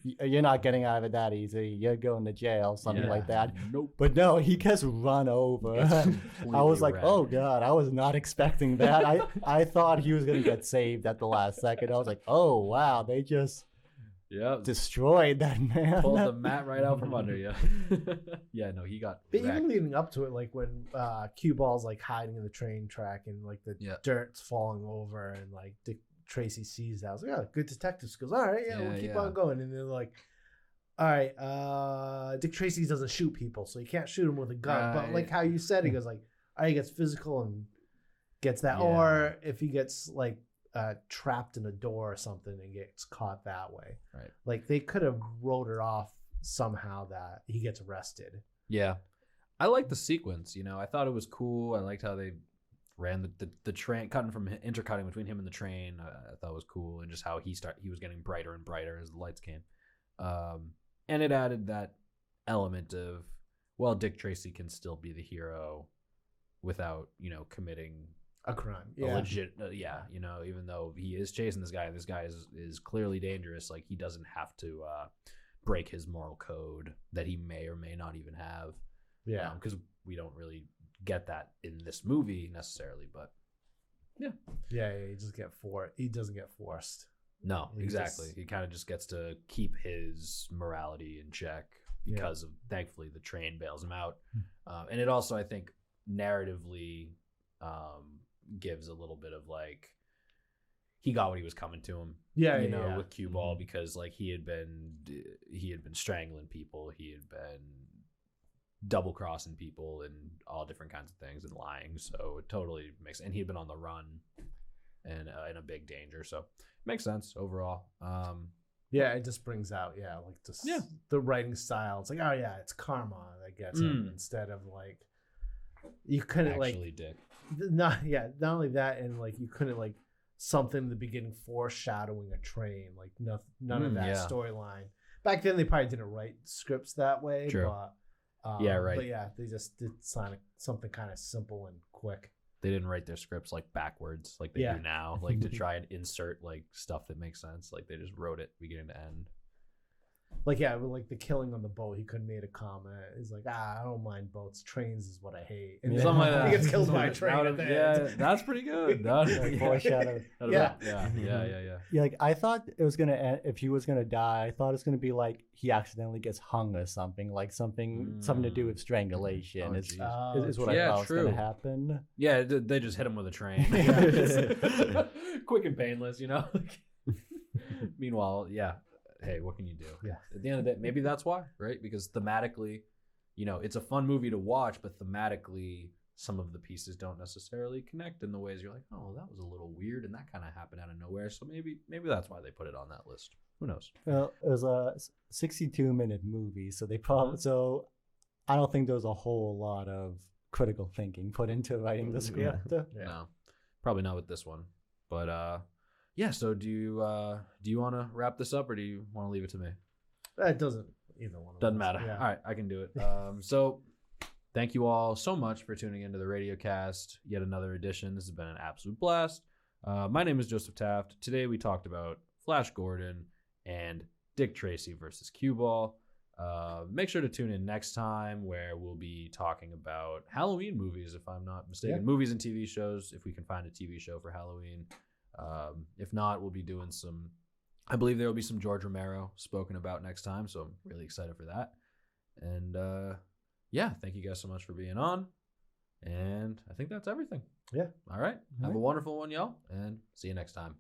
Speaker 5: "You're not getting out of it that easy. You're going to jail," something like that.
Speaker 4: Nope.
Speaker 5: But no, he gets run over. I was like,
Speaker 4: wrecked.
Speaker 5: "Oh God!" I was not expecting that. I thought he was gonna get saved at the last second. I was like, "Oh wow!" They just destroyed that man.
Speaker 4: Pulled the mat right out from under you. Yeah, no, he got
Speaker 3: But
Speaker 4: wrecked.
Speaker 3: even leading up to it, like when Cueball's like hiding in the train track and like the dirt's falling over and like Dick Tracy sees that, I was like, "Oh, good detective skills. All right, we'll keep on going." And they're like, "All right, Dick Tracy doesn't shoot people, so you can't shoot him with a gun." But like how you said, he goes like, "All right, he gets physical and gets that," or if he gets like trapped in a door or something and gets caught that way.
Speaker 4: Right.
Speaker 3: Like they could have wrote it off somehow that he gets arrested.
Speaker 4: Yeah. I liked the sequence, I thought it was cool. I liked how they ran the train, intercutting between him and the train. I thought it was cool, and just how he was getting brighter and brighter as the lights came. And it added that element of, well, Dick Tracy can still be the hero without, committing
Speaker 3: A crime.
Speaker 4: a legit, even though he is chasing this guy is clearly dangerous. Like, he doesn't have to break his moral code that he may or may not even have.
Speaker 3: Yeah.
Speaker 4: Because we don't really get that in this movie necessarily, but
Speaker 3: Yeah, he doesn't get forced.
Speaker 4: no,
Speaker 3: He
Speaker 4: exactly.
Speaker 3: just-
Speaker 4: He kind of just gets to keep his morality in check because of, thankfully, the train bails him out. And it also, I think, narratively gives a little bit of like, he got what he was coming to him. With Cueball, because like he had been strangling people, he had been double crossing people and all different kinds of things and lying. So it totally makes, and he had been on the run and in a big danger. So it makes sense overall.
Speaker 3: It just brings out like just the writing style. It's like, oh yeah, it's karma that gets him instead of like you couldn't
Speaker 4: Actually, Dick.
Speaker 3: not only that, and like you couldn't like something in the beginning foreshadowing a train. Like none of that
Speaker 4: yeah.
Speaker 3: storyline. Back then, they probably didn't write scripts that way.
Speaker 4: True.
Speaker 3: But,
Speaker 4: Yeah, right.
Speaker 3: But yeah, they just did something kind of simple and quick.
Speaker 4: They didn't write their scripts like backwards like they
Speaker 3: Yeah.
Speaker 4: do now, like to try and insert like stuff that makes sense. Like they just wrote it beginning to end.
Speaker 3: Like, yeah, but like the killing on the boat, he couldn't make a comment. He's like, I don't mind boats. Trains is what I hate. And then
Speaker 4: Something like that.
Speaker 3: he gets killed by a
Speaker 4: That
Speaker 3: train.
Speaker 4: would've-
Speaker 3: At the
Speaker 4: yeah,
Speaker 3: end.
Speaker 4: that's pretty good. That,
Speaker 5: Like foreshadow.
Speaker 3: Yeah.
Speaker 4: Yeah.
Speaker 5: Yeah, like I thought it was gonna end, if he was gonna die. I thought it was gonna be like he accidentally gets hung or something, like something to do with strangulation.
Speaker 4: Oh,
Speaker 5: is
Speaker 4: geez.
Speaker 5: is what
Speaker 4: Yeah,
Speaker 5: I thought was
Speaker 4: true.
Speaker 5: gonna happen.
Speaker 4: Yeah, they just hit him with a train. Quick and painless, you know? Meanwhile, yeah. Hey, what can you do?
Speaker 3: Yeah.
Speaker 4: At the end of the day, maybe that's why, right? Because thematically, you know, it's a fun movie to watch, but thematically, some of the pieces don't necessarily connect in the ways you're like, oh, that was a little weird, and that kind of happened out of nowhere. So maybe that's why they put it on that list. Who knows?
Speaker 5: Well, it was a 62-minute movie, so they probably so I don't think there was a whole lot of critical thinking put into writing the script.
Speaker 3: Yeah.
Speaker 4: No, probably not with this one. But yeah. So do you want to wrap this up, or do you want to leave it to me?
Speaker 3: It doesn't either one. Of
Speaker 4: Doesn't
Speaker 3: us.
Speaker 4: matter.
Speaker 3: Yeah.
Speaker 4: All right, I can do it. So thank you all so much for tuning into the Radiocast. Yet another edition. This has been an absolute blast. My name is Joseph Taft. Today we talked about Flash Gordon and Dick Tracy versus Cueball. Make sure to tune in next time where we'll be talking about Halloween movies, if I'm not mistaken.
Speaker 3: Yeah.
Speaker 4: Movies and TV shows, if we can find a TV show for Halloween. If not, we'll be doing some, I believe there will be some George Romero spoken about next time, so I'm really excited for that. And yeah, thank you guys so much for being on. And I think that's everything.
Speaker 3: Yeah.
Speaker 4: All right. Have a wonderful one, y'all, and see you next time.